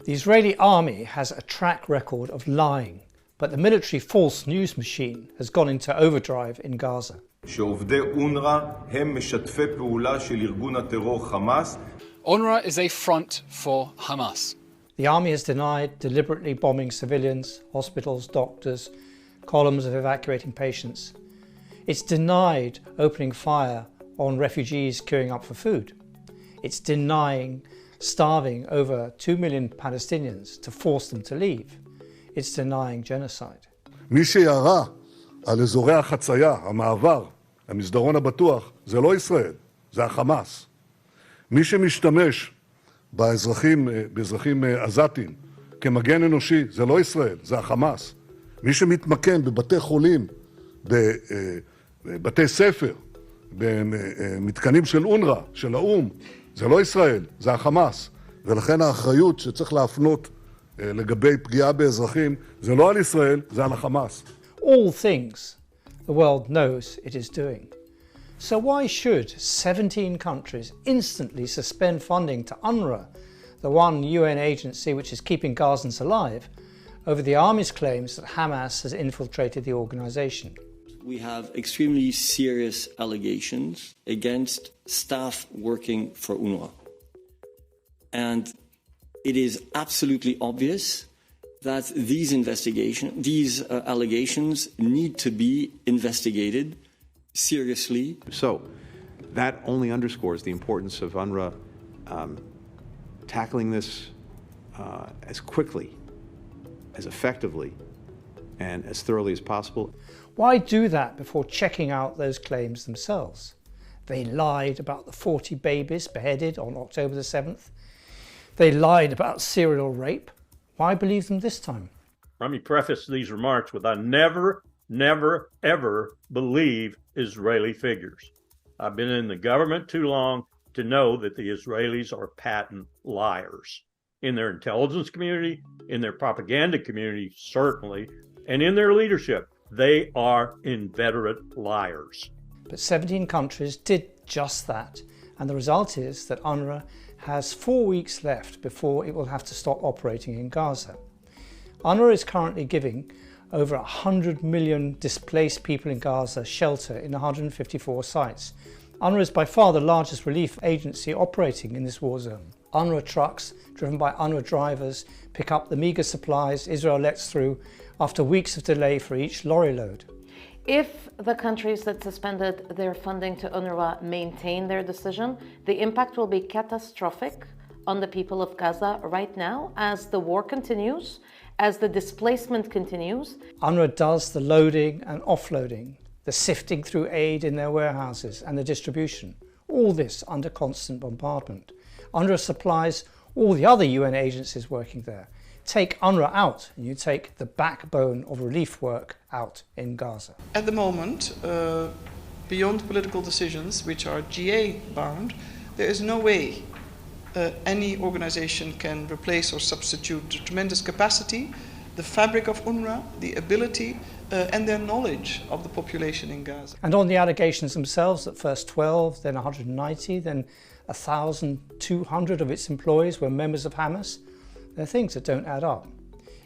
The Israeli army has a track record of lying, but the military false news machine has gone into overdrive in Gaza. UNWRA is a front for Hamas. The army has denied deliberately bombing civilians, hospitals, doctors, columns of evacuating patients. It's denied opening fire on refugees queuing up for food. It's denying starving over 2 million Palestinians to force them to leave. It's denying genocide. מי שירה על אזורי החצייה, המעבר, המסדרון הבטוח, זה לא ישראל, זה החמאס. מי שמשתמש באזרחים עזתים כמגן אנושי, זה לא ישראל, זה החמאס. מי שמתמקן בבתי חולים, בבתי ספר, במתקנים של אונר"א, של האום, זה לא ישראל, זה החמאס. ולכן האחריות שצריך להפנות לגבי פגיעה באזרחים, זה לא על ישראל, זה על החמאס. All things the world knows it is doing. So why should 17 countries instantly suspend funding to UNWRA, the one UN agency which is keeping Gazans alive, over the army's claims that Hamas has infiltrated the organization? We have extremely serious allegations against staff working for UNWRA. And it is absolutely obvious that these allegations need to be investigated seriously. So that only underscores the importance of UNWRA tackling this as quickly, as effectively, and as thoroughly as possible. Why do that before checking out those claims themselves? They lied about the 40 babies beheaded on October the 7th. They lied about serial rape. Why believe them this time? Let me preface these remarks with I never, ever believe Israeli figures. I've been in the government too long to know that the Israelis are patent liars. In their intelligence community, in their propaganda community, certainly, and in their leadership, they are inveterate liars. But 17 countries did just that, and the result is that UNWRA has 4 weeks left before it will have to stop operating in Gaza. UNWRA is currently giving over 100 million displaced people in Gaza shelter in 154 sites. UNWRA is by far the largest relief agency operating in this war zone. UNWRA trucks, driven by UNWRA drivers, pick up the meagre supplies Israel lets through after weeks of delay for each lorry load. If the countries that suspended their funding to UNRWA maintain their decision, the impact will be catastrophic on the people of Gaza right now as the war continues, as the displacement continues. UNRWA does the loading and offloading, the sifting through aid in their warehouses and the distribution, all this under constant bombardment. UNRWA supplies all the other UN agencies working there. Take UNRWA out and you take the backbone of relief work out in Gaza. At the moment, beyond political decisions which are GA bound, there is no way any organization can replace or substitute the tremendous capacity, the fabric of UNRWA, the ability and their knowledge of the population in Gaza. And on the allegations themselves, at first 12, then 190, then 1,200 of its employees were members of Hamas, they're things that don't add up.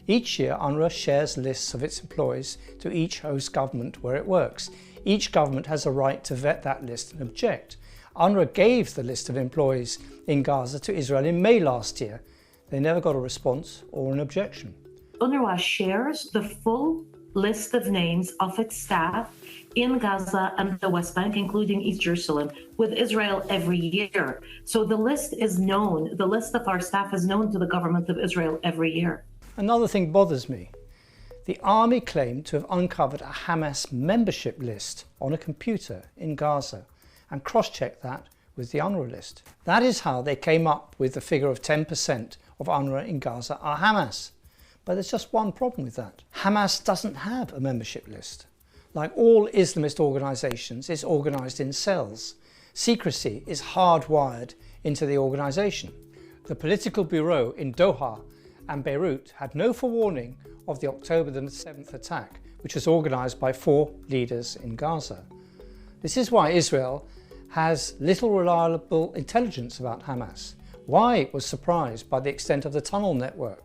Each year, UNRWA shares lists of its employees to each host government where it works. Each government has a right to vet that list and object. UNRWA gave the list of employees in Gaza to Israel in May last year. They never got a response or an objection. UNRWA shares the full list of names of its staff in Gaza and the West Bank, including East Jerusalem, with Israel every year. So the list is known, the list of our staff is known to the government of Israel every year. Another thing bothers me. The army claimed to have uncovered a Hamas membership list on a computer in Gaza and cross-checked that with the UNRWA list. That is how they came up with the figure of 10% of UNRWA in Gaza are Hamas. But there's just one problem with that. Hamas doesn't have a membership list. Like all Islamist organizations, it's organized in cells. Secrecy is hardwired into the organization. The political bureau in Doha and Beirut had no forewarning of the October the 7th attack, which was organized by 4 leaders in Gaza. This is why Israel has little reliable intelligence about Hamas. why it was surprised by the extent of the tunnel network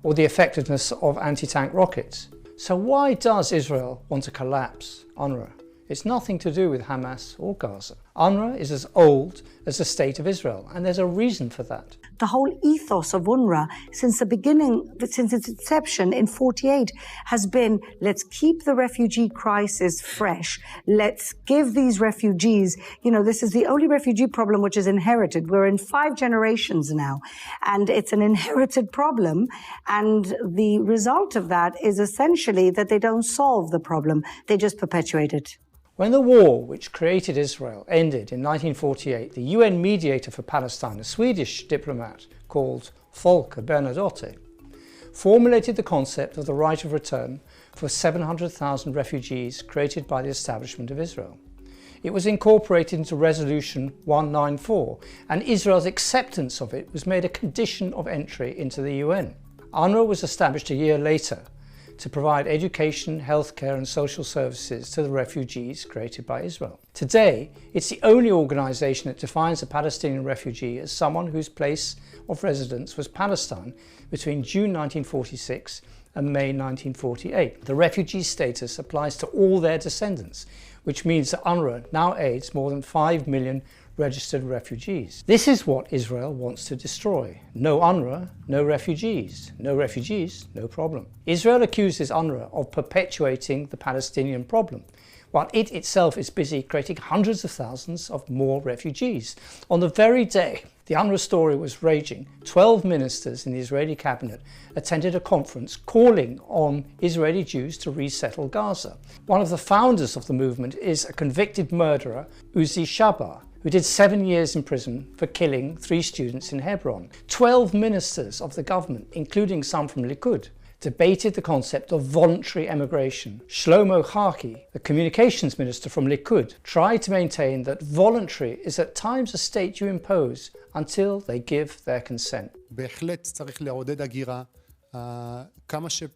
or the effectiveness of anti-tank rockets. So why does Israel want to collapse UNWRA? It's nothing to do with Hamas or Gaza. UNWRA is as old as the State of Israel, and there's a reason for that. The whole ethos of UNWRA since the beginning, since its inception in 1948, has been, let's keep the refugee crisis fresh. Let's give these refugees, this is the only refugee problem which is inherited. We're in 5 generations now, and it's an inherited problem. And the result of that is essentially that they don't solve the problem, they just perpetuate it. When the war which created Israel ended in 1948, the UN mediator for Palestine, a Swedish diplomat called Folke Bernadotte, formulated the concept of the right of return for 700,000 refugees created by the establishment of Israel. It was incorporated into Resolution 194, and Israel's acceptance of it was made a condition of entry into the UN. UNWRA was established a year later to provide education, healthcare and social services to the refugees created by Israel. Today, it's the only organisation that defines a Palestinian refugee as someone whose place of residence was Palestine between June 1946 and May 1948. The refugee status applies to all their descendants, which means that UNWRA now aids more than 5 million registered refugees. This is what Israel wants to destroy. No UNWRA, no refugees. No refugees, no problem. Israel accuses UNWRA of perpetuating the Palestinian problem, while it itself is busy creating hundreds of thousands of more refugees. On the very day the UNWRA story was raging, 12 ministers in the Israeli cabinet attended a conference calling on Israeli Jews to resettle Gaza. One of the founders of the movement is a convicted murderer, Uzi Shabar, who did 7 years in prison for killing 3 students in Hebron. 12 ministers of the government, including some from Likud, debated the concept of voluntary emigration. Shlomo Harki, the communications minister from Likud, tried to maintain that voluntary is at times a state you impose until they give their consent. בהחלט צריך לעודד הגירה,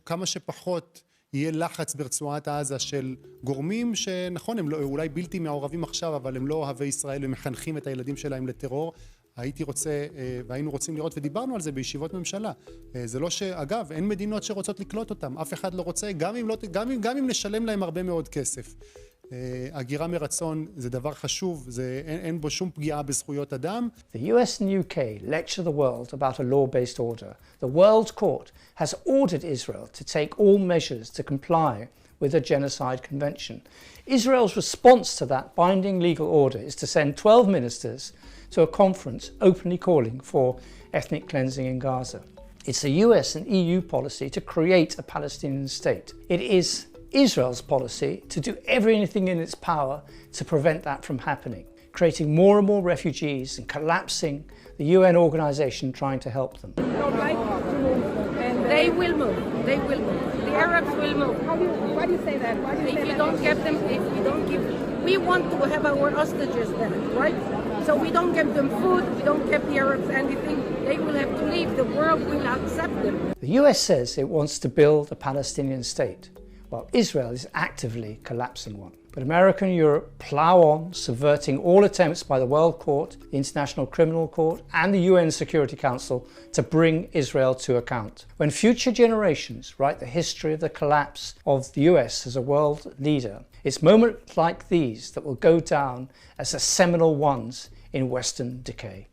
כמה שפחות יהיה לחץ ברצועת עזה של גורמים שנכון, הם אולי בלתי מעורבים עכשיו, אבל הם לא אוהבי ישראל ומחנכים את הילדים שלהם לטרור. הייתי רוצה, והיינו רוצים לראות, ודיברנו על זה בישיבות ממשלה. זה לא שאגב, אין מדינות שרוצות לקלוט אותם, אף אחד לא רוצה, גם אם נשלם להם הרבה מאוד כסף. הגירה מרצון זה דבר חשוב, אין בו שום פגיעה בזכויות אדם. The US and UK lecture the world about a law-based order. The World Court has ordered Israel to take all measures to comply with the Genocide Convention. Israel's response to that binding legal order is to send 12 ministers to a conference openly calling for ethnic cleansing in Gaza. It's a US and EU policy to create a Palestinian state. It is Israel's policy to do everything in its power to prevent that from happening, creating more and more refugees and collapsing the UN organization trying to help them. They don't like to move, and they will move. They will move. The Arabs will move. Why do you say that? If you don't give, we want to have our hostages then, right? So we don't give them food, we don't give the Arabs anything. They will have to leave. The world will accept them. The US says it wants to build a Palestinian state, while Israel is actively collapsing one. But America and Europe plough on, subverting all attempts by the World Court, the International Criminal Court and the UN Security Council to bring Israel to account. When future generations write the history of the collapse of the US as a world leader, it's moments like these that will go down as the seminal ones in Western decay.